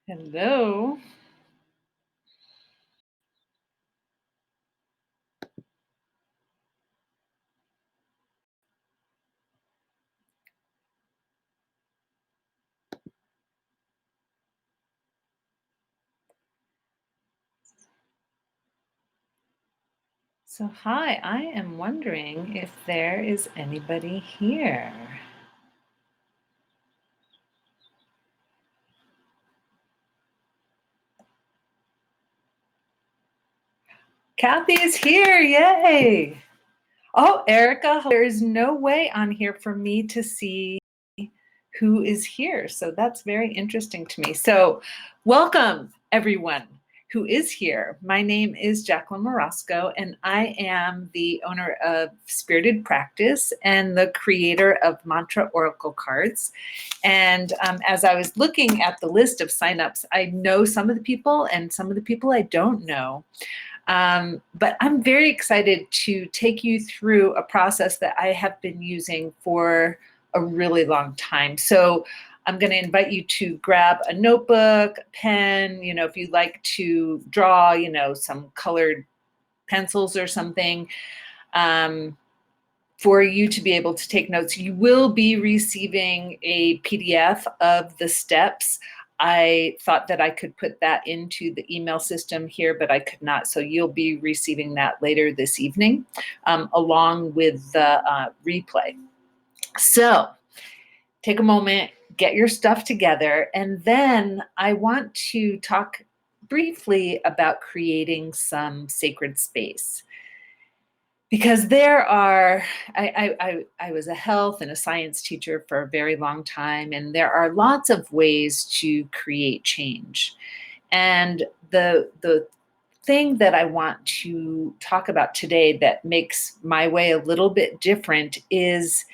Hello. So, hi, I am wondering if there is anybody here. Kathy is here, yay! Oh, Erica, there's no way on here for me to see who is here. So that's very interesting to me. So welcome everyone who is here. My name is Jacqueline Morosco, and I am the owner of Spirited Practice and the creator of Mantra Oracle Cards. And as I was looking at the list of signups, I know some of the people and some of the people I don't know. But I'm very excited to take you through a process that I have been using for a really long time. So I'm going to invite you to grab a notebook, a pen, if you like to draw, some colored pencils or something, for you to be able to take notes. You will be receiving a PDF of the steps. I thought that I could put that into the email system here, but I could not. So you'll be receiving that later this evening, along with the replay. So take a moment, get your stuff together, and then I want to talk briefly about creating some sacred space. Because I was a health and a science teacher for a very long time, and there are lots of ways to create change. And the thing that I want to talk about today that makes my way a little bit different is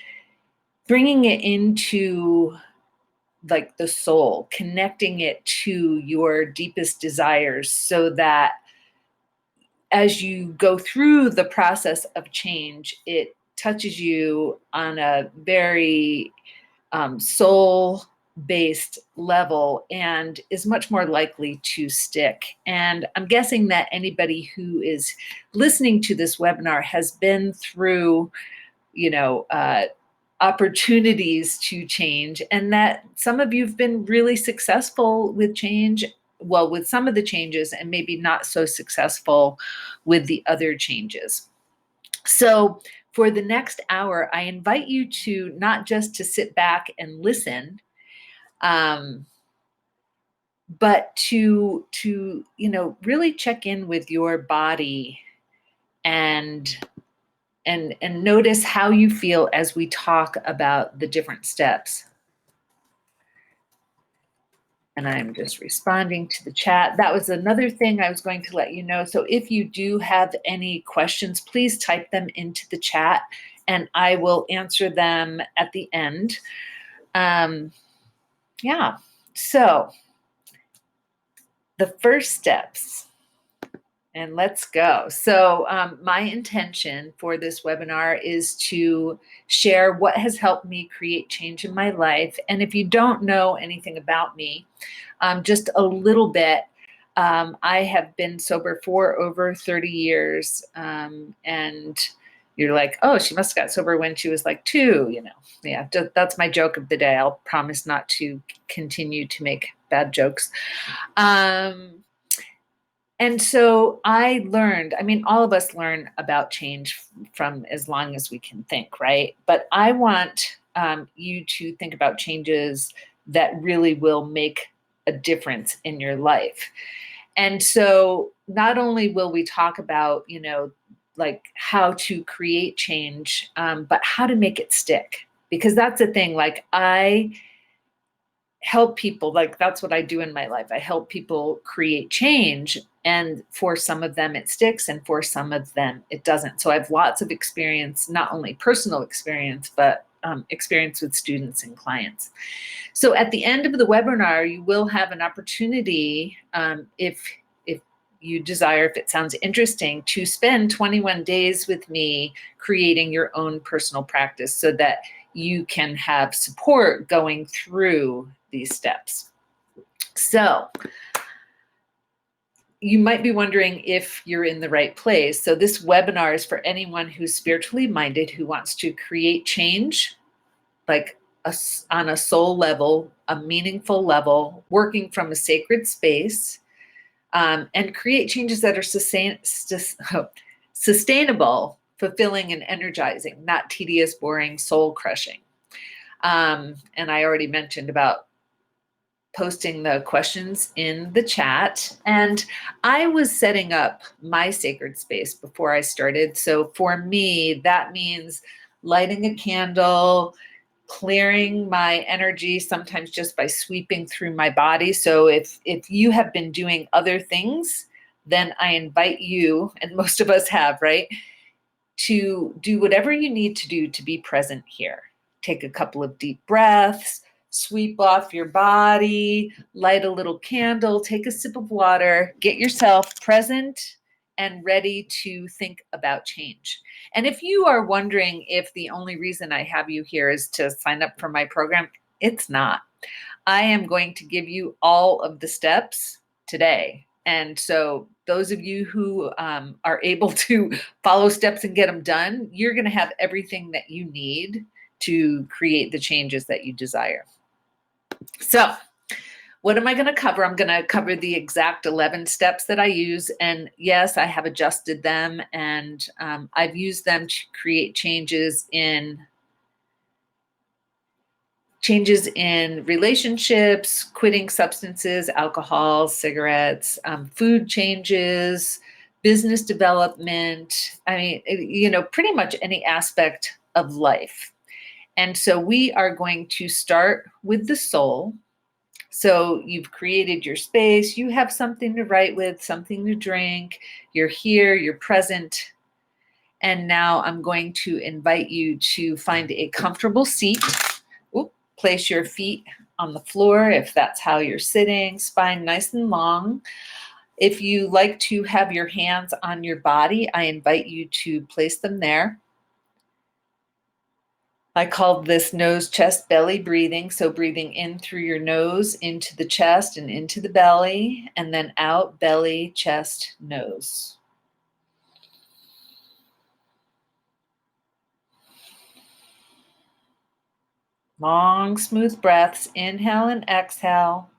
bringing it into like the soul, connecting it to your deepest desires so that as you go through the process of change, it touches you on a very soul-based level and is much more likely to stick. And I'm guessing that anybody who is listening to this webinar has been through, opportunities to change, and that some of you've been really successful with change, well, with some of the changes, and maybe not so successful with the other changes. So for the next hour, I invite you to not just to sit back and listen, but to really check in with your body and notice how you feel as we talk about the different steps. And I'm just responding to the chat. That was another thing I was going to let you know. So if you do have any questions, please type them into the chat and I will answer them at the end. Yeah, so the first steps. And let's go. So my intention for this webinar is to share what has helped me create change in my life. And if you don't know anything about me, just a little bit, I have been sober for over 30 years. And you're like, oh, she must have got sober when she was like 2, Yeah, that's my joke of the day. I'll promise not to continue to make bad jokes. And so I learned, all of us learn about change from as long as we can think, right? But I want you to think about changes that really will make a difference in your life. And so not only will we talk about, like how to create change, but how to make it stick. Because that's the thing, like I help people, like that's what I do in my life. I help people create change, and for some of them it sticks and for some of them it doesn't. So I have lots of experience, not only personal experience, but experience with students and clients. So at the end of the webinar, you will have an opportunity, if you desire, if it sounds interesting, to spend 21 days with me creating your own personal practice so that you can have support going through these steps. So you might be wondering if you're in the right place. So this webinar is for anyone who's spiritually minded, who wants to create change, like on a soul level, a meaningful level, working from a sacred space, and create changes that are sustainable, fulfilling, and energizing, not tedious, boring, soul crushing. And I already mentioned about posting the questions in the chat. And I was setting up my sacred space before I started. So for me, that means lighting a candle, clearing my energy, sometimes just by sweeping through my body. So if you have been doing other things, then I invite you, and most of us have, right, to do whatever you need to do to be present here. Take a couple of deep breaths, sweep off your body, light a little candle, take a sip of water, get yourself present and ready to think about change. And if you are wondering if the only reason I have you here is to sign up for my program, it's not. I am going to give you all of the steps today. And so those of you who are able to follow steps and get them done, you're going to have everything that you need to create the changes that you desire. So what am I going to cover? I'm going to cover the exact 11 steps that I use. And yes, I have adjusted them, and I've used them to create changes in relationships, quitting substances, alcohol, cigarettes, food changes, business development. I mean, pretty much any aspect of life. And so we are going to start with the soul. So you've created your space, you have something to write with, something to drink, you're here, you're present. And now I'm going to invite you to find a comfortable seat. Place your feet on the floor if that's how you're sitting, spine nice and long. If you like to have your hands on your body, I invite you to place them there. I call this nose, chest, belly breathing. So breathing in through your nose, into the chest and into the belly, and then out, belly, chest, nose. Long, smooth breaths, inhale and exhale,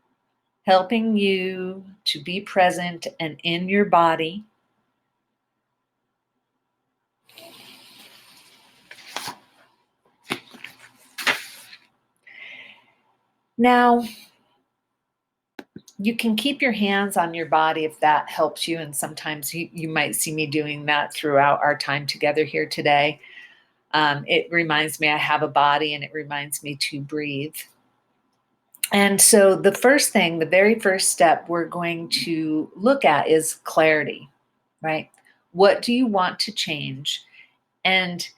helping you to be present and in your body. Now, you can keep your hands on your body if that helps you, and sometimes you might see me doing that throughout our time together here today. It reminds me I have a body, and it reminds me to breathe. And so the very first step we're going to look at is clarity, right? What do you want to change? And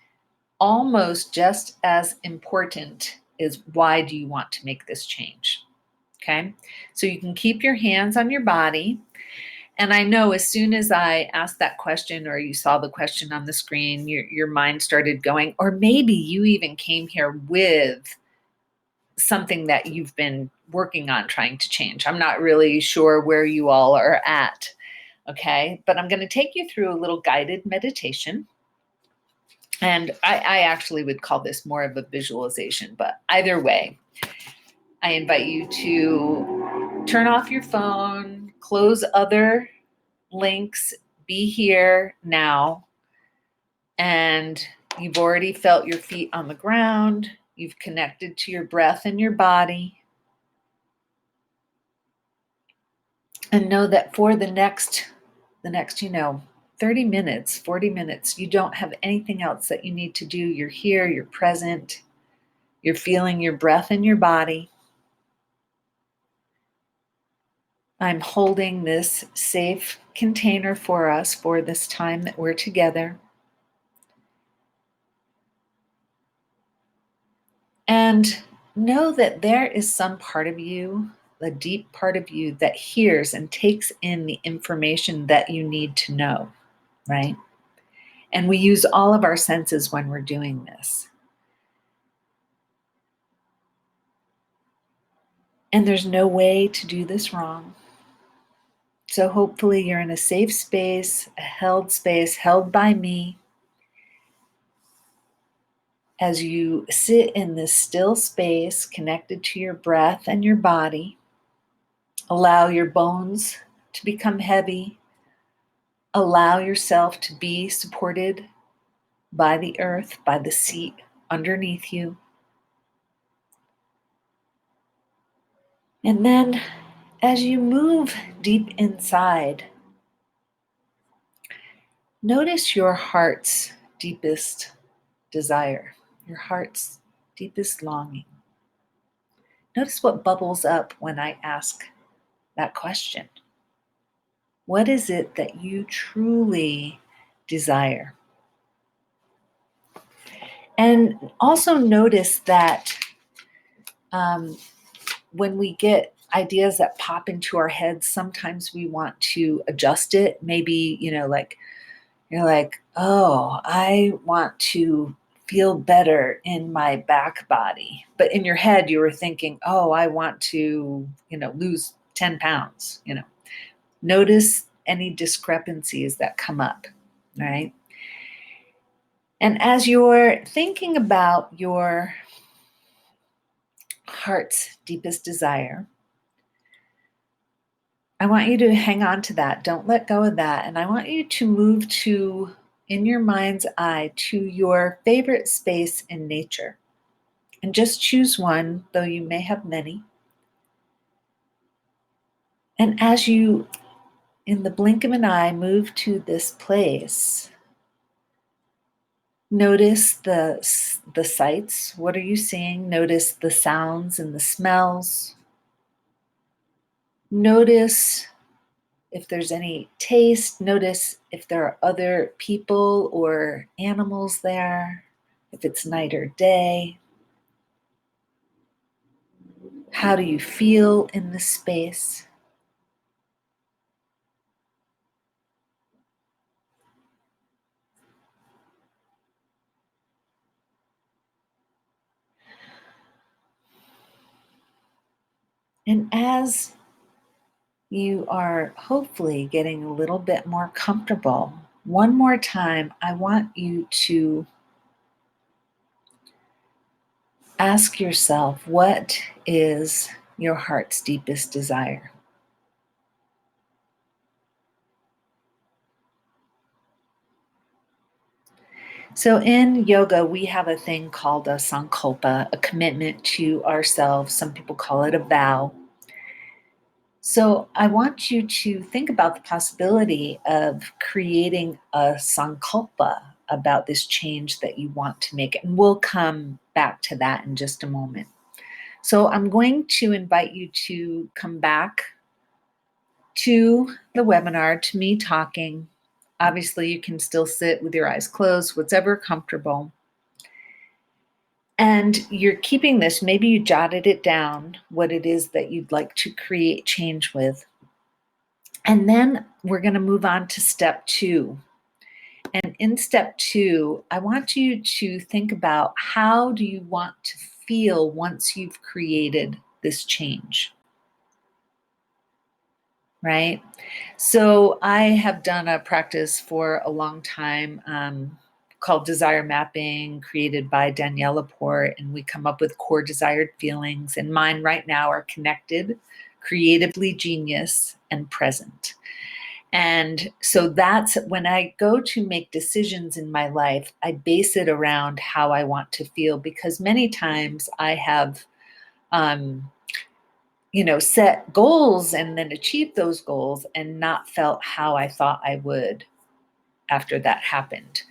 almost just as important is, why do you want to make this change? Okay, so you can keep your hands on your body. And I know as soon as I asked that question, or you saw the question on the screen, your mind started going, or maybe you even came here with something that you've been working on trying to change. I'm not really sure where you all are at, okay? But I'm going to take you through a little guided meditation. And I actually would call this more of a visualization, but either way, I invite you to turn off your phone, close other links, be here now. And you've already felt your feet on the ground. You've connected to your breath and your body. And know that for the next 30 minutes, 40 minutes, you don't have anything else that you need to do. You're here, you're present, you're feeling your breath in your body. I'm holding this safe container for us for this time that we're together. And know that there is some part of you, a deep part of you, that hears and takes in the information that you need to know, right? And we use all of our senses when we're doing this. And there's no way to do this wrong. So hopefully you're in a safe space, a held space, held by me. As you sit in this still space connected to your breath and your body, allow your bones to become heavy. Allow yourself to be supported by the earth, by the seat underneath you. And then as you move deep inside, notice your heart's deepest desire, your heart's deepest longing. Notice what bubbles up when I ask that question. What is it that you truly desire? And also notice that when we get ideas that pop into our heads, sometimes we want to adjust it. Maybe, like you're like, oh, I want to feel better in my back body. But in your head, you were thinking, oh, I want to, lose 10 pounds. Notice any discrepancies that come up, right? And as you're thinking about your heart's deepest desire, I want you to hang on to that. Don't let go of that. And I want you to move to, in your mind's eye, to your favorite space in nature. And just choose one, though you may have many. And as you, in the blink of an eye, move to this place, notice the sights. What are you seeing? Notice the sounds and the smells. Notice if there's any taste. Notice if there are other people or animals there, if it's night or day. How do you feel in this space? And as you are hopefully getting a little bit more comfortable, one more time, I want you to ask yourself, what is your heart's deepest desire? So in yoga, we have a thing called a sankalpa, a commitment to ourselves. Some people call it a vow. So I want you to think about the possibility of creating a sankalpa about this change that you want to make. And we'll come back to that in just a moment. So I'm going to invite you to come back to the webinar, to me talking. Obviously, you can still sit with your eyes closed, whatever comfortable. And you're keeping this, maybe you jotted it down, what it is that you'd like to create change with. And then we're going to move on to step 2. And in step 2, I want you to think about, how do you want to feel once you've created this change? Right? So I have done a practice for a long time called desire mapping, created by Danielle Laporte, and we come up with core desired feelings, and mine right now are connected, creatively genius, and present. And so that's when I go to make decisions in my life, I base it around how I want to feel, because many times I have set goals and then achieved those goals and not felt how I thought I would after that happened.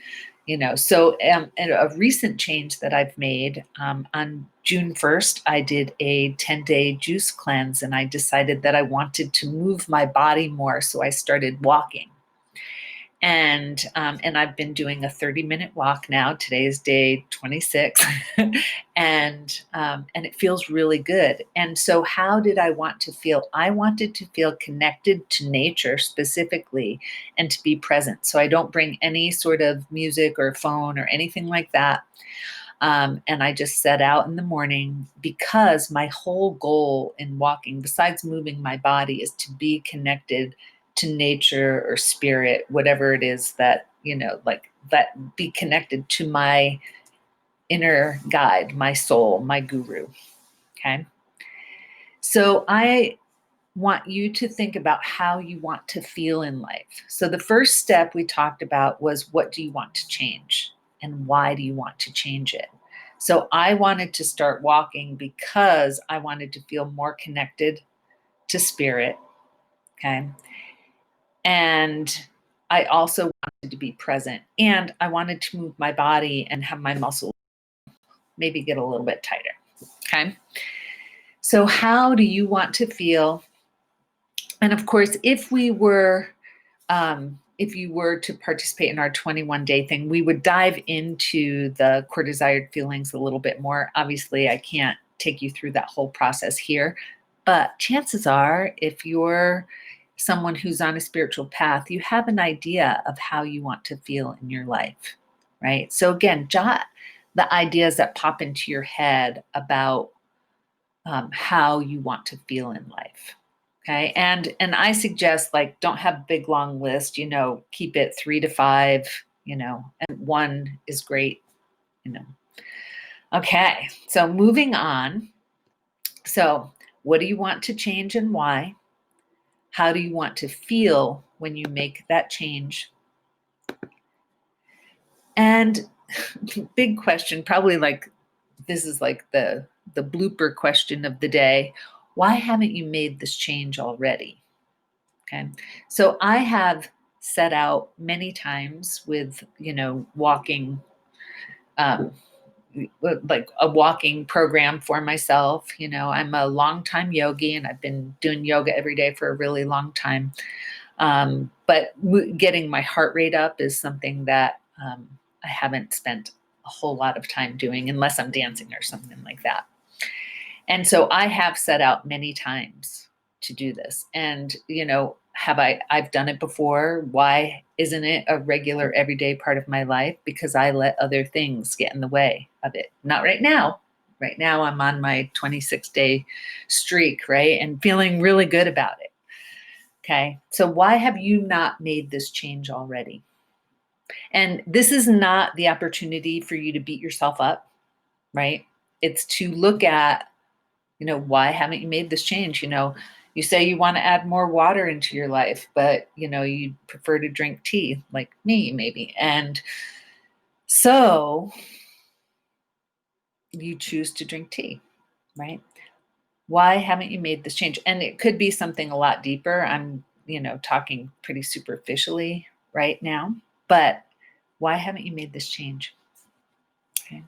So and a recent change that I've made, on June 1st, I did a 10-day juice cleanse, and I decided that I wanted to move my body more. So I started walking. And I've been doing a 30-minute walk now. Today is day 26, and it feels really good. And so, how did I want to feel? I wanted to feel connected to nature specifically, and to be present. So I don't bring any sort of music or phone or anything like that. And I just set out in the morning because my whole goal in walking, besides moving my body, is to be connected to nature or spirit, whatever it is that, like that, be connected to my inner guide, my soul, my guru. Okay. So I want you to think about how you want to feel in life. So the first step we talked about was, what do you want to change and why do you want to change it? So I wanted to start walking because I wanted to feel more connected to spirit. Okay. And I also wanted to be present, and I wanted to move my body and have my muscles maybe get a little bit tighter. Okay. So how do you want to feel? And of course, if you were to participate in our 21-day thing, we would dive into the core desired feelings a little bit more. Obviously, I can't take you through that whole process here, but chances are, if you're someone who's on a spiritual path, you have an idea of how you want to feel in your life, right? So again, jot the ideas that pop into your head about how you want to feel in life. Okay. And I suggest, like, don't have a big long list, keep it 3 to 5, and 1 is great, Okay. So moving on. So what do you want to change and why? How do you want to feel when you make that change? And big question, probably like, this is like the blooper question of the day. Why haven't you made this change already? Okay. So I have set out many times with, walking, like a walking program for myself. I'm a longtime yogi and I've been doing yoga every day for a really long time. But getting my heart rate up is something that I haven't spent a whole lot of time doing, unless I'm dancing or something like that. And so I have set out many times to do this. And, I've done it before. Why isn't it a regular everyday part of my life? Because I let other things get in the way of it. Not right now. Right now I'm on my 26-day streak, right? And feeling really good about it. Okay. So why have you not made this change already? And this is not the opportunity for you to beat yourself up, right? It's to look at, why haven't you made this change? You say you want to add more water into your life, but, you prefer to drink tea, like me, maybe. And so you choose to drink tea, right? Why haven't you made this change? And it could be something a lot deeper. I'm, talking pretty superficially right now, but why haven't you made this change? Okay.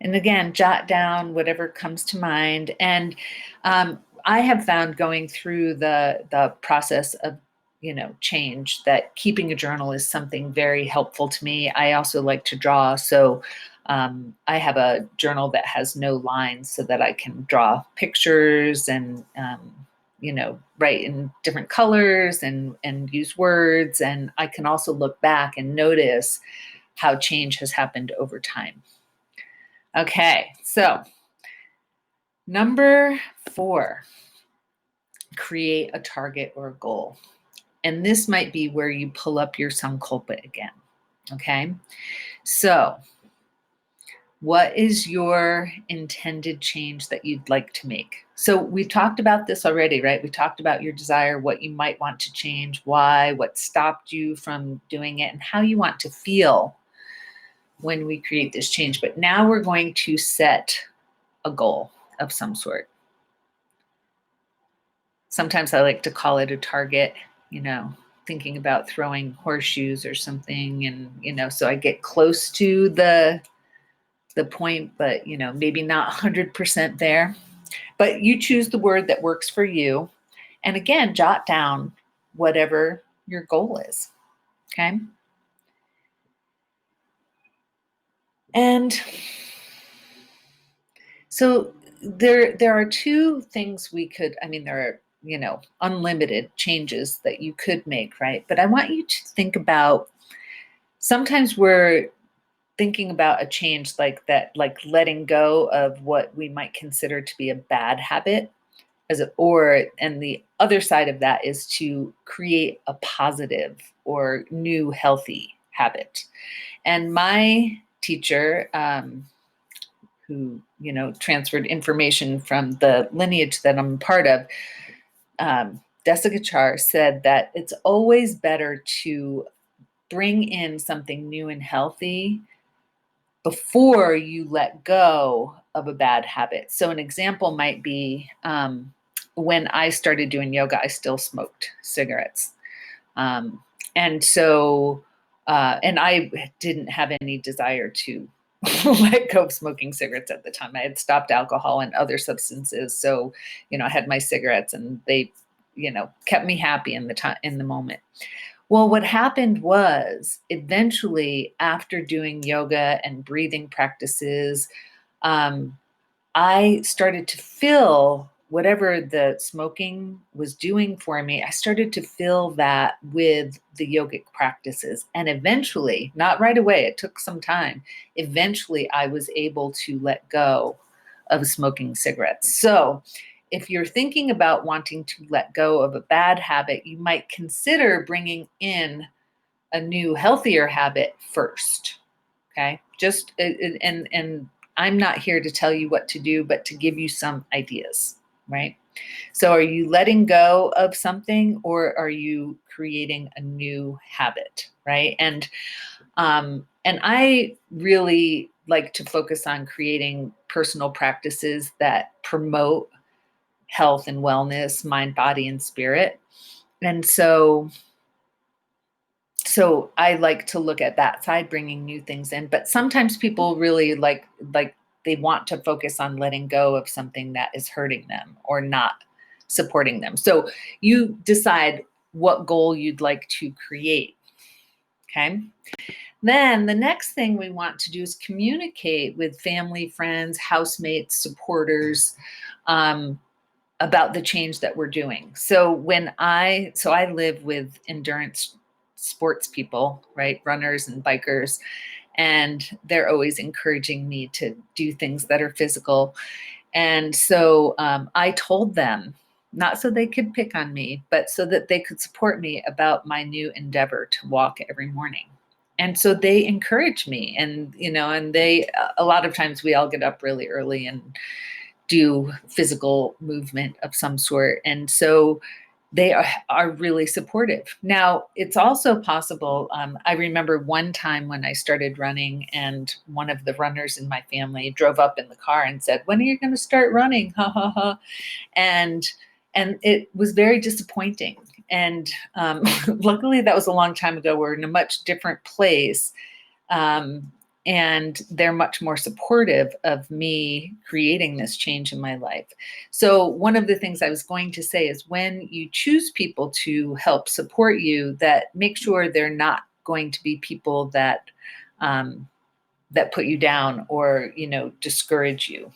And again, jot down whatever comes to mind. And I have found, going through the process of, change, that keeping a journal is something very helpful to me. I also like to draw. So I have a journal that has no lines so that I can draw pictures and, write in different colors and use words. And I can also look back and notice how change has happened over time. Okay, so number 4, create a target or a goal. And this might be where you pull up your Sankalpa again. Okay, so what is your intended change that you'd like to make? So we talked about this already, right? We talked about your desire, what you might want to change, why, what stopped you from doing it, and how you want to feel when we create this change. But now we're going to set a goal of some sort. Sometimes I like to call it a target, thinking about throwing horseshoes or something. And, so I get close to the point, but, maybe not 100% there. But you choose the word that works for you. And again, jot down whatever your goal is. Okay. And so there are 2 things we could, there are, unlimited changes that you could make, right? But I want you to think about, sometimes we're thinking about a change like that, like letting go of what we might consider to be a bad habit, and the other side of that is to create a positive or new healthy habit. And my teacher, who transferred information from the lineage that I'm part of, Desikachar, said that it's always better to bring in something new and healthy before you let go of a bad habit. So an example might be when I started doing yoga, I still smoked cigarettes. And I didn't have any desire to let go of smoking cigarettes at the time. I had stopped alcohol and other substances. So, I had my cigarettes and they, kept me happy in the moment. Well, what happened was eventually after doing yoga and breathing practices, I started to feel whatever the smoking was doing for me. I started to feel that with the yogic practices. And eventually, not right away, it took some time. Eventually, I was able to let go of smoking cigarettes. So, if you're thinking about wanting to let go of a bad habit, you might consider bringing in a new, healthier habit first. Okay. And I'm not here to tell you what to do, but to give you some ideas, right? So are you letting go of something or are you creating a new habit, right? And I really like to focus on creating personal practices that promote health and wellness, mind, body, and spirit. And so I like to look at that side, bringing new things in. But sometimes people really like they want to focus on letting go of something that is hurting them or not supporting them. So you decide what goal you'd like to create. Okay. Then the next thing we want to do is communicate with family, friends, housemates, supporters, about the change that we're doing. So I live with endurance sports people, right? Runners and bikers, and they're always encouraging me to do things that are physical. And so I told them, not so they could pick on me, but so that they could support me about my new endeavor to walk every morning. And so they encourage me, and they a lot of times we all get up really early and do physical movement of some sort. And so they are really supportive. Now, it's also possible. I remember one time when I started running, and one of the runners in my family drove up in the car and said, "When are you going to start running?" Ha ha ha. And it was very disappointing. And luckily, that was a long time ago. We're in a much different place. And they're much more supportive of me creating this change in my life. So one of the things I was going to say is when you choose people to help support you, that make sure they're not going to be people that that put you down or discourage you.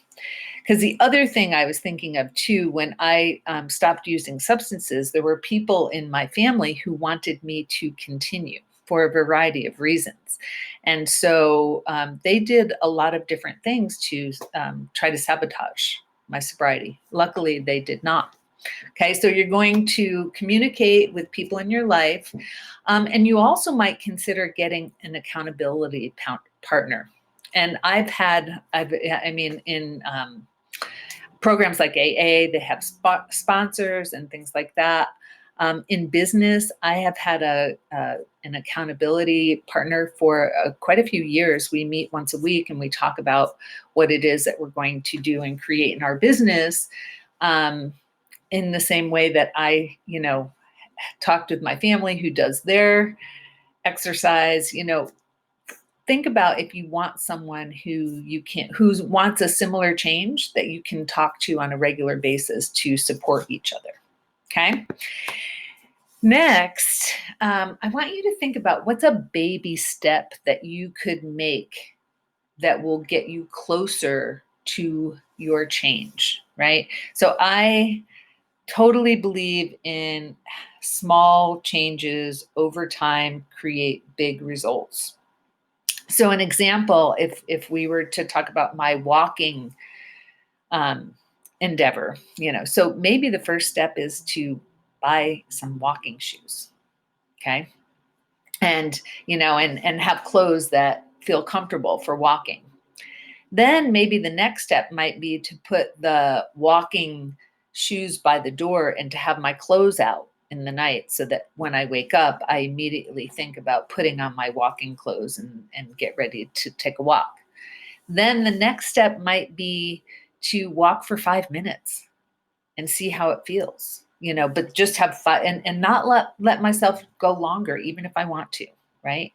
Because the other thing I was thinking of too, when I stopped using substances, there were people in my family who wanted me to continue for a variety of reasons. And so they did a lot of different things to try to sabotage my sobriety. Luckily, they did not. Okay, so you're going to communicate with people in your life. And you also might consider getting an accountability partner. And in programs like AA, they have sponsors and things like that. In business, I have had an accountability partner for quite a few years. We meet once a week and we talk about what it is that we're going to do and create in our business. In the same way that I, talked with my family who does their exercise, think about if you want someone who wants a similar change that you can talk to on a regular basis to support each other. Okay. Next, I want you to think about what's a baby step that you could make that will get you closer to your change, right? So I totally believe in small changes over time create big results. So an example, if we were to talk about my walking endeavor, so maybe the first step is to buy some walking shoes, okay? And, and have clothes that feel comfortable for walking. Then maybe the next step might be to put the walking shoes by the door and to have my clothes out in the night so that when I wake up, I immediately think about putting on my walking clothes and get ready to take a walk. Then the next step might be to walk for 5 minutes and see how it feels, but just have fun and not let myself go longer, even if I want to, right?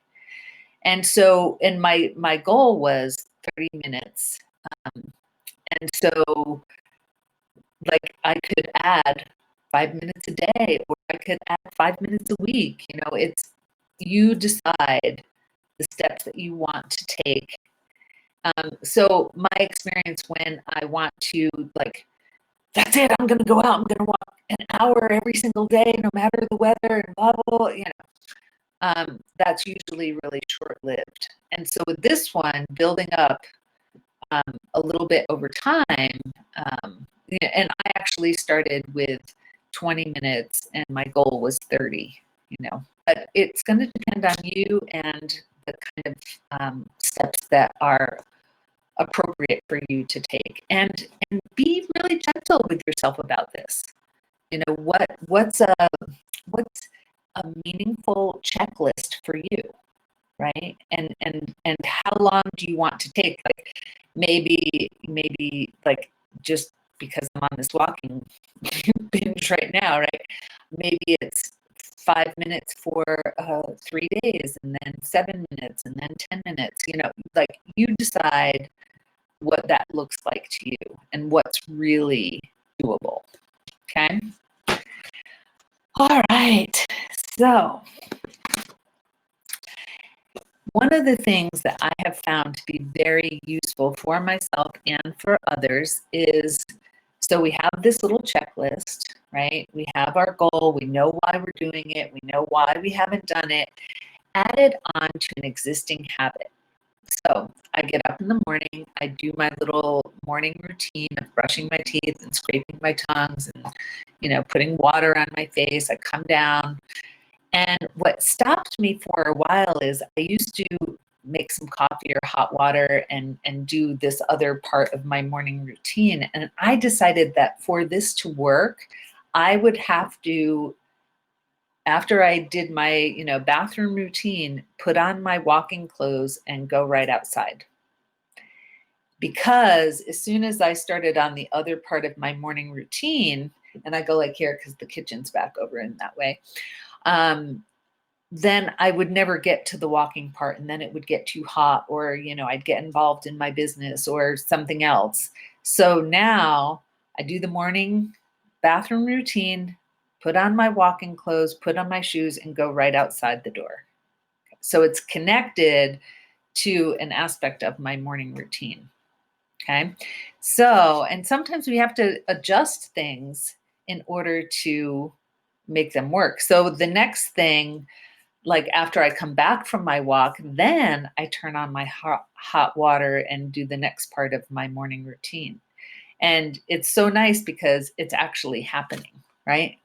And so, and my goal was 30 minutes. And so, like, I could add 5 minutes a day, or I could add 5 minutes a week. It's, you decide the steps that you want to take. So my experience when I want to, like, that's it, I'm going to go out, I'm going to walk an hour every single day, no matter the weather and blah, blah, blah, that's usually really short-lived. And so with this one, building up a little bit over time, and I actually started with 20 minutes and my goal was 30, but it's going to depend on you and the kind of steps that are appropriate for you to take, and be really gentle with yourself about this. What's a meaningful checklist for you, right? And how long do you want to take? Like, maybe like, just because I'm on this walking binge right now, right? Maybe it's 5 minutes for 3 days, and then 7 minutes, and then 10 minutes. Like, you decide what that looks like to you and what's really doable. Okay. All right. So one of the things that I have found to be very useful for myself and for others is, so we have this little checklist, right? We have our goal. We know why we're doing it. We know why we haven't done it. Add it on to an existing habit. So I get up in the morning, I do my little morning routine of brushing my teeth and scraping my tongues and, putting water on my face. I come down. And what stopped me for a while is I used to make some coffee or hot water and do this other part of my morning routine. And I decided that for this to work, I would have to, after I did my, bathroom routine, put on my walking clothes and go right outside. Because as soon as I started on the other part of my morning routine, and I go like here because the kitchen's back over in that way, then I would never get to the walking part, and then it would get too hot, or, I'd get involved in my business or something else. So now I do the morning bathroom routine, put on my walking clothes, put on my shoes, and go right outside the door. So it's connected to an aspect of my morning routine. Okay. So, and sometimes we have to adjust things in order to make them work. So the next thing, like after I come back from my walk, then I turn on my hot water and do the next part of my morning routine. And it's so nice because it's actually happening, right?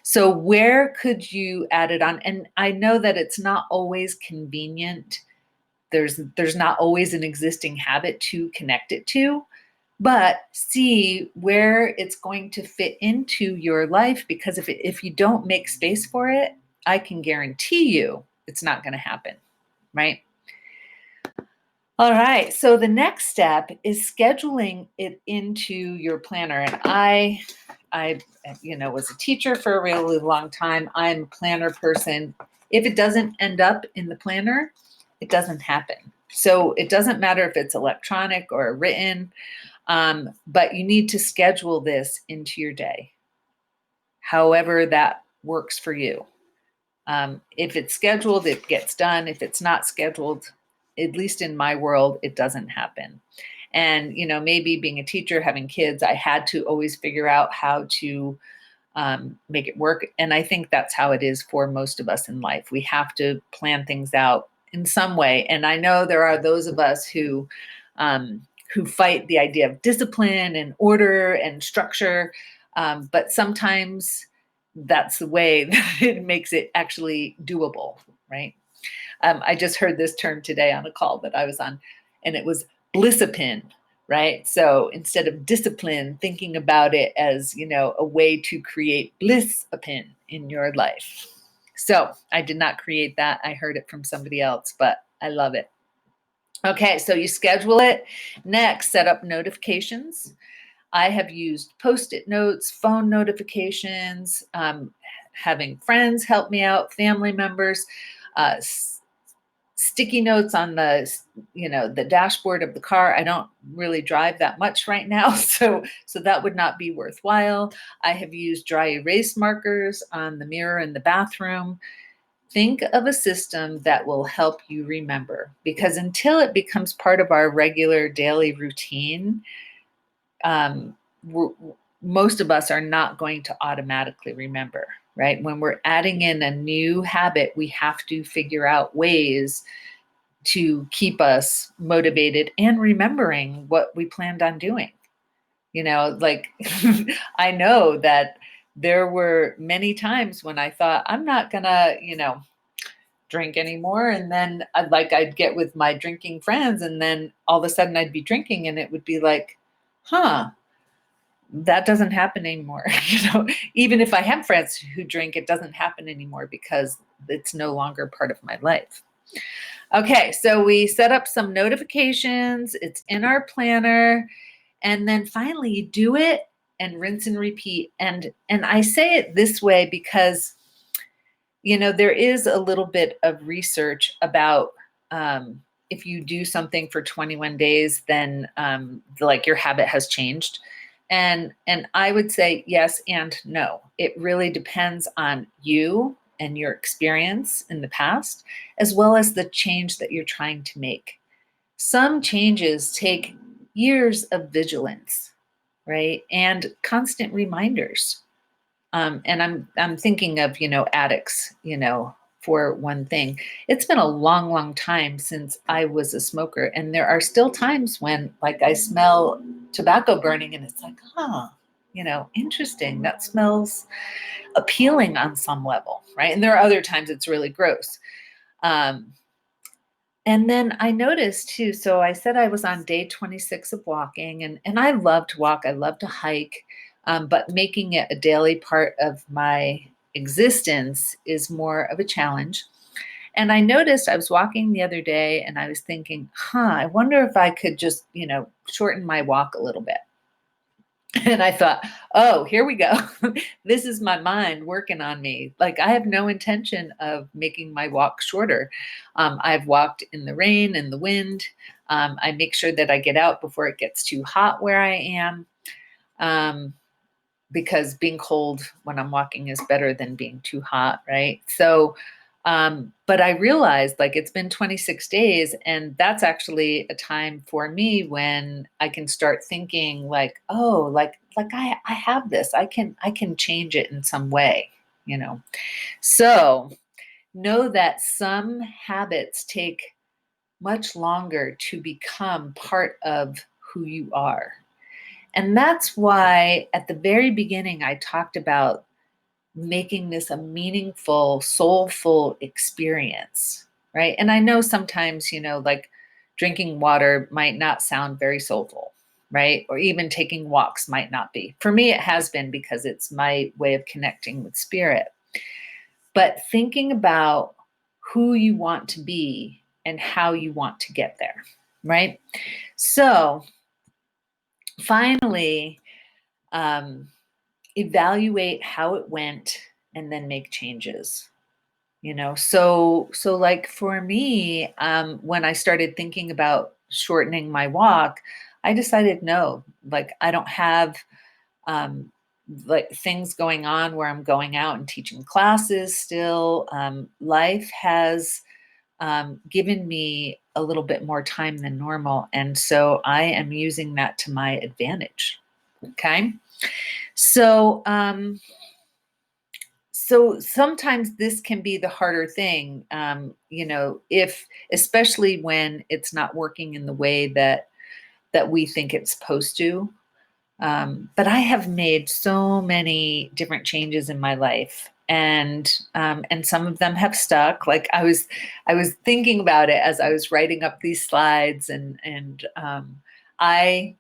So where could you add it on? And I know that it's not always convenient. There's not always an existing habit to connect it to, but see where it's going to fit into your life, because if you don't make space for it, I can guarantee you it's not going to happen, right? All right, so the next step is scheduling it into your planner. And I was a teacher for a really long time. I'm a planner person. If it doesn't end up in the planner, it doesn't happen. So it doesn't matter if it's electronic or written, but you need to schedule this into your day, however that works for you. If it's scheduled, it gets done. If it's not scheduled, at least in my world, it doesn't happen. And, maybe being a teacher, having kids, I had to always figure out how to make it work. And I think that's how it is for most of us in life. We have to plan things out in some way. And I know there are those of us who fight the idea of discipline and order and structure, but sometimes that's the way that it makes it actually doable, right? I just heard this term today on a call that I was on, and it was blissipin, right? So instead of discipline, thinking about it as, a way to create blissipin in your life. So I did not create that. I heard it from somebody else, but I love it. Okay, so you schedule it. Next, set up notifications. I have used Post-it notes, phone notifications, having friends help me out, family members, sticky notes on the dashboard of the car. I don't really drive that much right now, so that would not be worthwhile. I have used dry erase markers on the mirror in the bathroom. Think of a system that will help you remember, because until it becomes part of our regular daily routine, most of us are not going to automatically remember, right? When we're adding in a new habit, we have to figure out ways to keep us motivated and remembering what we planned on doing. Like I know that there were many times when I thought, I'm not gonna, drink anymore. And then I'd get with my drinking friends, and then all of a sudden I'd be drinking, and it would be like, that doesn't happen anymore. Even if I have friends who drink, it doesn't happen anymore because it's no longer part of my life. Okay, so we set up some notifications, it's in our planner, and then finally you do it and rinse and repeat. And I say it this way because, there is a little bit of research about if you do something for 21 days, then like your habit has changed. And I would say yes and no. It really depends on you and your experience in the past, as well as the change that you're trying to make. Some changes take years of vigilance, right? And constant reminders. And I'm thinking of, addicts, for one thing. It's been a long, long time since I was a smoker. And there are still times when like I smell tobacco burning and it's like, interesting. That smells appealing on some level, right? And there are other times it's really gross. And then I noticed too, so I said I was on day 26 of walking, and I love to walk, I love to hike, but making it a daily part of my existence is more of a challenge. And I noticed I was walking the other day and I was thinking, I wonder if I could just, shorten my walk a little bit. And I thought, oh, here we go. This is my mind working on me. Like I have no intention of making my walk shorter. I've walked in the rain and the wind. I make sure that I get out before it gets too hot where I am, because being cold when I'm walking is better than being too hot, right? So, but I realized like it's been 26 days, and that's actually a time for me when I can start thinking like, oh, like I have this, I can change it in some way, So know that some habits take much longer to become part of who you are. And that's why at the very beginning, I talked about making this a meaningful, soulful experience, right? And I know sometimes, like drinking water might not sound very soulful, right? Or even taking walks might not be. For me, it has been because it's my way of connecting with spirit. But thinking about who you want to be and how you want to get there, right? So finally, evaluate how it went and then make changes. So like for me, when I started thinking about shortening my walk, I decided no, like I don't have like things going on where I'm going out and teaching classes still. Life has given me a little bit more time than normal, and so I am using that to my advantage. Okay. So so sometimes this can be the harder thing, you know, if, especially when it's not working in the way that we think it's supposed to. But I have made so many different changes in my life, and some of them have stuck. Like I was thinking about it as I was writing up these slides, and I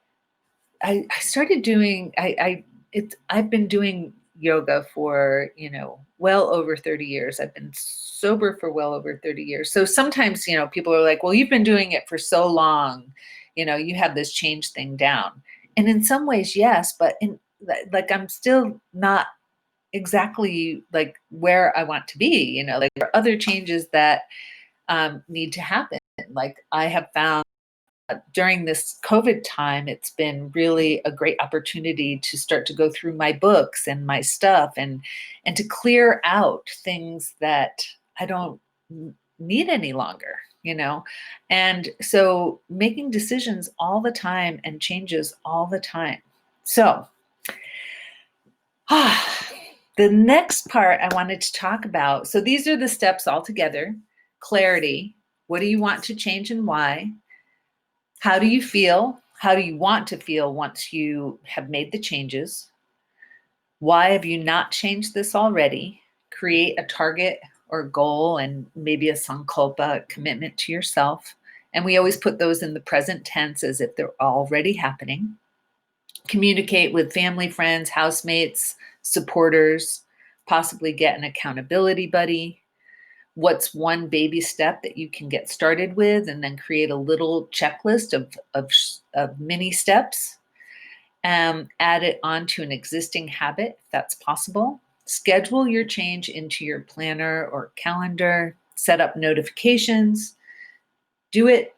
I started doing I've been doing yoga for, you know, well over 30 years. I've been sober for well over 30 years. So sometimes, you know, people are like, well, you've been doing it for so long, you know, you have this change thing down. And in some ways, yes, but in like I'm still not exactly like where I want to be, you know, like there are other changes that need to happen. Like I have found during this COVID time, it's been really a great opportunity to start to go through my books and my stuff, and to clear out things that I don't need any longer, you know? And so making decisions all the time and changes all the time. So, the next part I wanted to talk about, so these are the steps all together. Clarity, what do you want to change and why? How do you feel? How do you want to feel once you have made the changes? Why have you not changed this already? Create a target or goal and maybe a sankalpa, commitment to yourself. And we always put those in the present tense as if they're already happening. Communicate with family, friends, housemates, supporters, possibly get an accountability buddy. What's one baby step that you can get started with, and then create a little checklist of mini steps. Add it onto an existing habit if that's possible. Schedule your change into your planner or calendar. Set up notifications. Do it,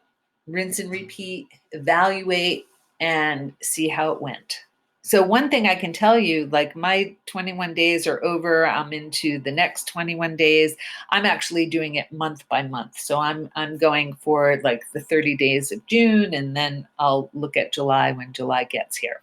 rinse and repeat, evaluate, and see how it went. So one thing I can tell you, like my 21 days are over. I'm into the next 21 days. I'm actually doing it month by month. So I'm going for like the 30 days of June, and then I'll look at July when July gets here.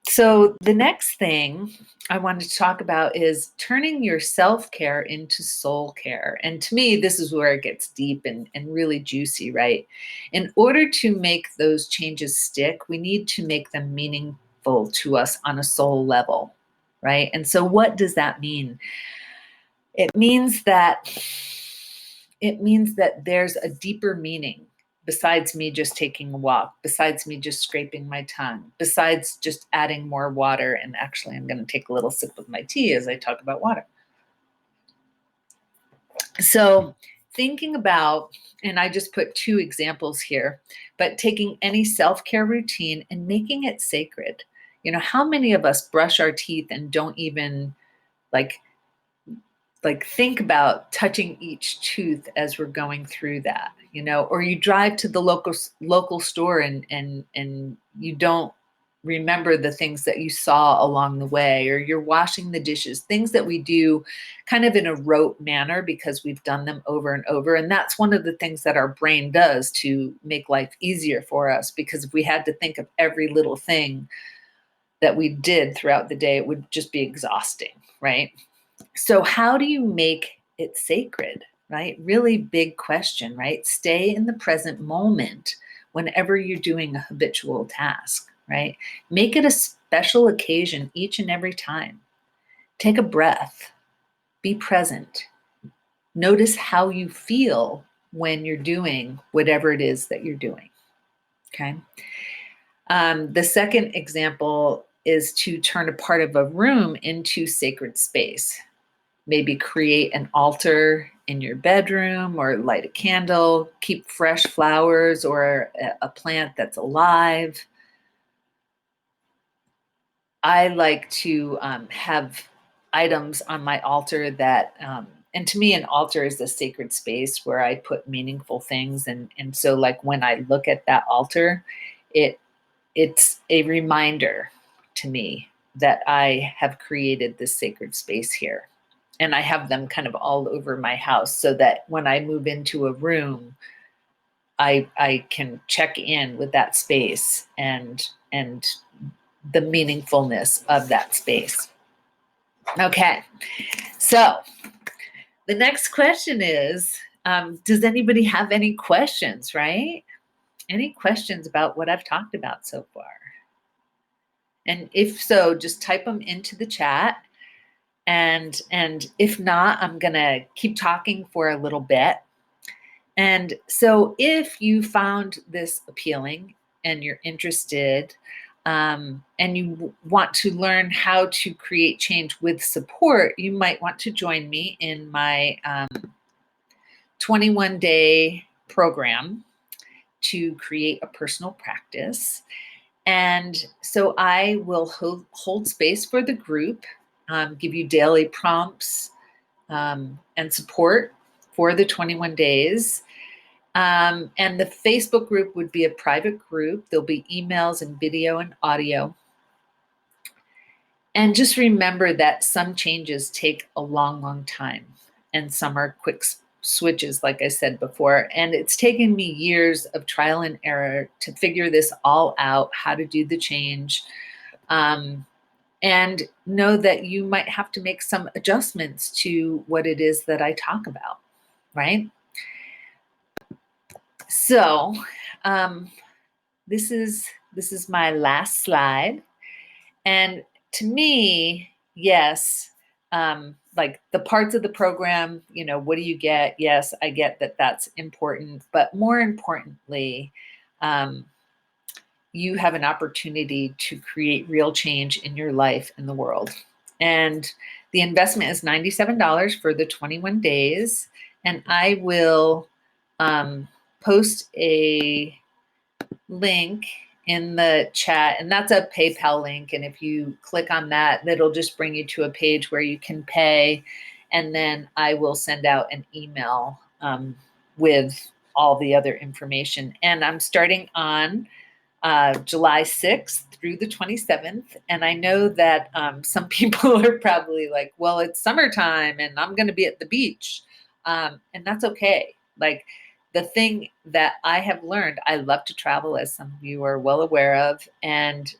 So the next thing I wanted to talk about is turning your self-care into soul care. And to me, this is where it gets deep and really juicy, right? In order to make those changes stick, we need to make them meaningful to us on a soul level, right? And so what does that mean? It means that there's a deeper meaning besides me just taking a walk, besides me just scraping my tongue, besides just adding more water. And actually, I'm going to take a little sip of my tea as I talk about water. So, thinking about, and I just put two examples here, but taking any self care routine and making it sacred. You know, how many of us brush our teeth and don't even like think about touching each tooth as we're going through that, you know? Or you drive to the local store and you don't remember the things that you saw along the way, or you're washing the dishes, things that we do kind of in a rote manner because we've done them over and over. And that's one of the things that our brain does to make life easier for us, because if we had to think of every little thing that we did throughout the day, it would just be exhausting, right? So how do you make it sacred, right? Really big question, right? Stay in the present moment whenever you're doing a habitual task, right? Make it a special occasion each and every time. Take a breath, be present. Notice how you feel when you're doing whatever it is that you're doing, okay? The second example is to turn a part of a room into sacred space. Maybe create an altar in your bedroom or light a candle, keep fresh flowers or a plant that's alive. I like to have items on my altar that, and to me, an altar is a sacred space where I put meaningful things. And so like when I look at that altar, it's a reminder to me that I have created this sacred space here. And I have them kind of all over my house so that when I move into a room, I can check in with that space and the meaningfulness of that space. Okay, so the next question is, does anybody have any questions, right? Any questions about what I've talked about so far? And if so, just type them into the chat. And if not, I'm gonna keep talking for a little bit. And so if you found this appealing and you're interested, and you want to learn how to create change with support, you might want to join me in my 21-day program to create a personal practice. And so I will hold space for the group, give you daily prompts and support for the 21 days. And the Facebook group would be a private group. There'll be emails and video and audio. And just remember that some changes take a long, long time, and some are quick switches, like I said before. And it's taken me years of trial and error to figure this all out, how to do the change. And know that you might have to make some adjustments to what it is that I talk about, right? So this is my last slide. And to me, yes, like the parts of the program, you know, what do you get? Yes, I get that that's important, but more importantly, you have an opportunity to create real change in your life and the world. And the investment is $97 for the 21 days. And I will post a link in the chat, and that's a PayPal link. And if you click on that, that'll just bring you to a page where you can pay. And then I will send out an email with all the other information. And I'm starting on July 6th through the 27th. And I know that some people are probably like, well, it's summertime and I'm going to be at the beach. And that's okay. Like, the thing that I have learned, I love to travel, as some of you are well aware of. And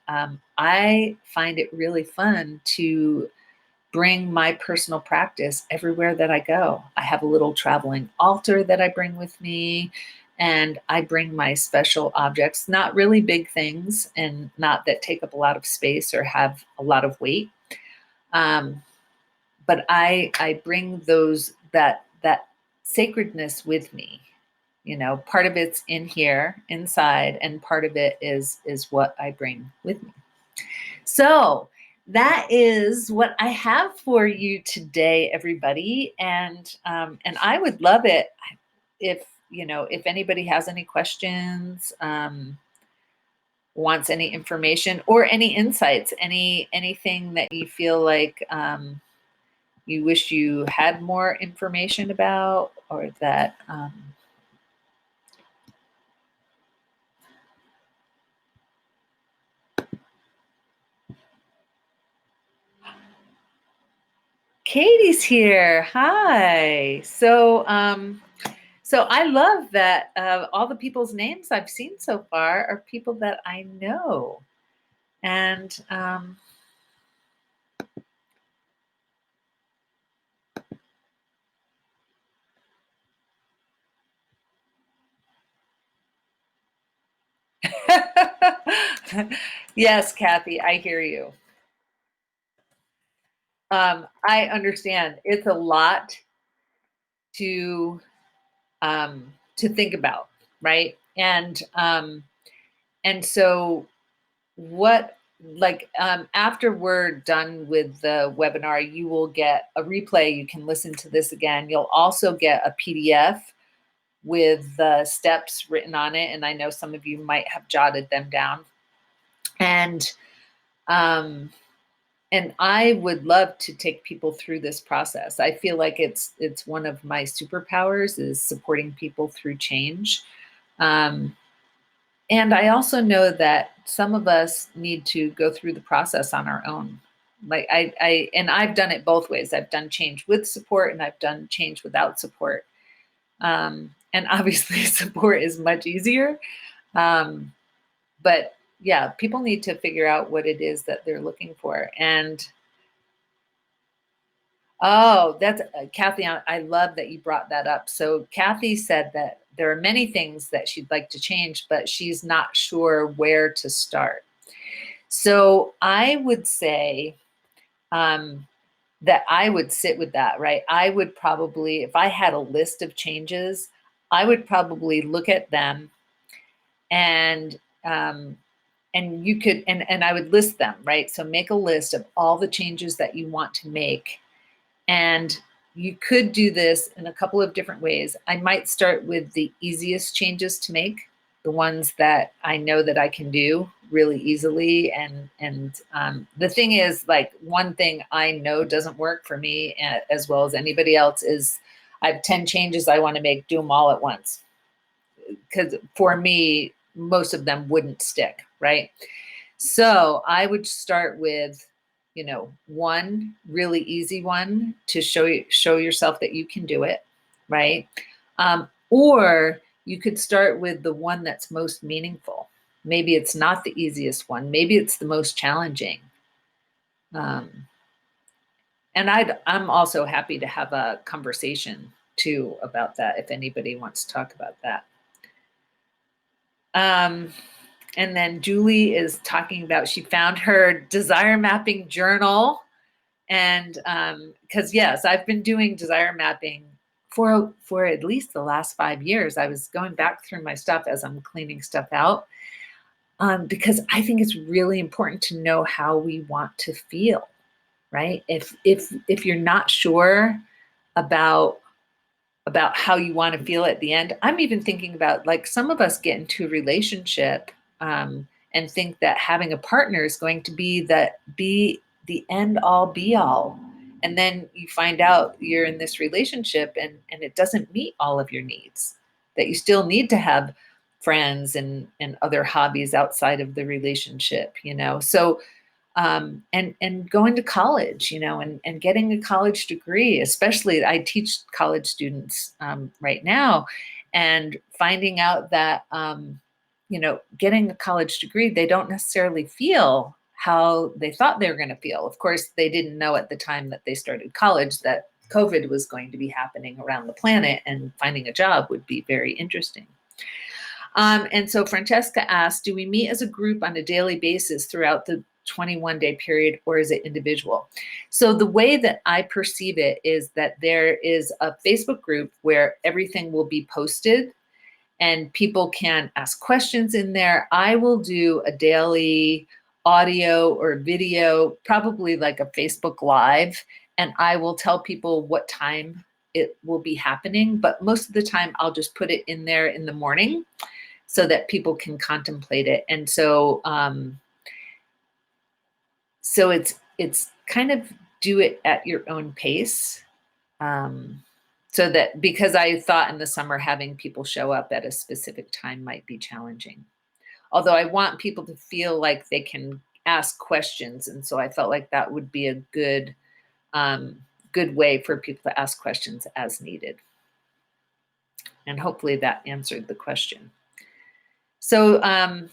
I find it really fun to bring my personal practice everywhere that I go. I have a little traveling altar that I bring with me. And I bring my special objects, not really big things and not that take up a lot of space or have a lot of weight. But I bring those, that sacredness with me. You know, part of it's in here, inside, and part of it is what I bring with me. So that is what I have for you today, everybody. And I would love it if, you know, if anybody has any questions, wants any information or any insights, anything that you feel like you wish you had more information about, or that Katie's here. Hi. So so I love that all the people's names I've seen so far are people that I know. And yes, Kathy, I hear you. I understand. It's a lot to think about, right? And so what, like, after we're done with the webinar, you will get a replay. You can listen to this again. You'll also get a PDF with the steps written on it. And I know some of you might have jotted them down. And I would love to take people through this process. I feel like it's one of my superpowers, is supporting people through change. And I also know that some of us need to go through the process on our own. Like and I've done it both ways. I've done change with support and I've done change without support. And obviously support is much easier. But yeah, people need to figure out what it is that they're looking for. And Oh, that's Kathy, I love that you brought that up. So Kathy said that there are many things that she'd like to change, but she's not sure where to start. So I would say that I would sit with that, right? I would probably, if I had a list of changes, I would probably look at them and you could, and I would list them, right? So make a list of all the changes that you want to make. And you could do this in a couple of different ways. I might start with the easiest changes to make, the ones that I know that I can do really easily. And the thing is, like, one thing I know doesn't work for me as well as anybody else is I have 10 changes I want to make, do them all at once. Because for me, most of them wouldn't stick, right? So I would start with, you know, one really easy one to show yourself that you can do it, right? Or you could start with the one that's most meaningful. Maybe it's not the easiest one. Maybe it's the most challenging. And I'm also happy to have a conversation too about that if anybody wants to talk about that. And then Julie is talking about she found her desire mapping journal. And because yes, I've been doing desire mapping for at least the last 5 years. I was going back through my stuff as I'm cleaning stuff out because I think it's really important to know how we want to feel, right? If you're not sure about how you want to feel at the end. I'm even thinking about, like, some of us get into a relationship and think that having a partner is going to be the end all be all. And then you find out you're in this relationship and it doesn't meet all of your needs, that you still need to have friends and other hobbies outside of the relationship, you know? So and going to college, you know, and getting a college degree, especially I teach college students right now, and finding out that, you know, getting a college degree, they don't necessarily feel how they thought they were going to feel. Of course, they didn't know at the time that they started college that COVID was going to be happening around the planet, and finding a job would be very interesting. And so Francesca asked, do we meet as a group on a daily basis throughout the 21-day period, or is it individual? So the way that I perceive it is that there is a Facebook group where everything will be posted and people can ask questions in there. I will do a daily audio or video, probably like a Facebook Live, and I will tell people what time it will be happening. But most of the time, I'll just put it in there in the morning so that people can contemplate it. And so so it's kind of do it at your own pace. So that, because I thought in the summer having people show up at a specific time might be challenging. Although I want people to feel like they can ask questions. And so I felt like that would be a good way for people to ask questions as needed. And hopefully that answered the question. So am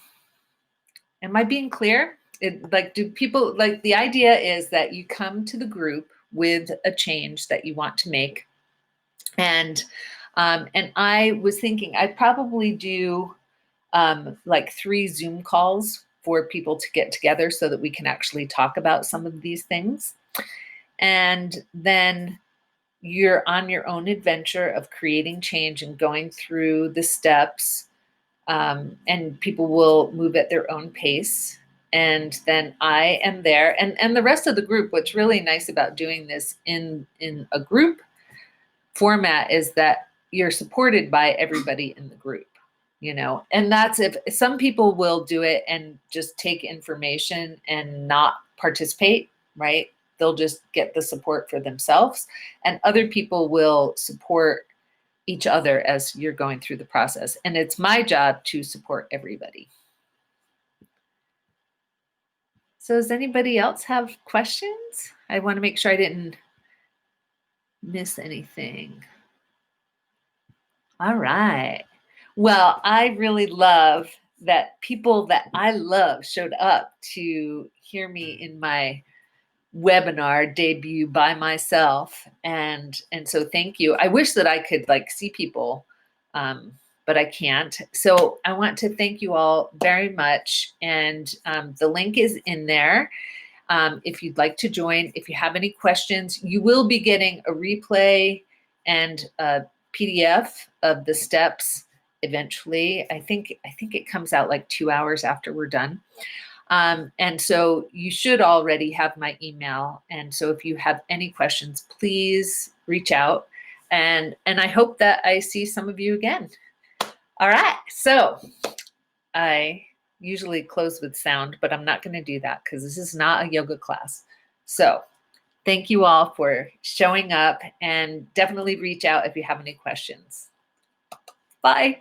I being clear? Do people, like, the idea is that you come to the group with a change that you want to make. And I was thinking I'd probably do like 3 Zoom calls for people to get together so that we can actually talk about some of these things. And then you're on your own adventure of creating change and going through the steps, and people will move at their own pace. And then I am there, and the rest of the group. What's really nice about doing this in a group format is that you're supported by everybody in the group, you know. And that's, if some people will do it and just take information and not participate, right? They'll just get the support for themselves, and other people will support each other as you're going through the process. And it's my job to support everybody. So does anybody else have questions? I want to make sure I didn't miss anything. All right. Well, I really love that people that I love showed up to hear me in my webinar debut by myself, and so thank you. I wish that I could like see people, but I can't. So I want to thank you all very much, and the link is in there. If you'd like to join, if you have any questions, you will be getting a replay and a PDF of the steps eventually. I think it comes out like 2 hours after we're done. And so you should already have my email. And so if you have any questions, please reach out. And I hope that I see some of you again. All right, so I usually close with sound, but I'm not going to do that because this is not a yoga class. So thank you all for showing up, and definitely reach out if you have any questions. Bye.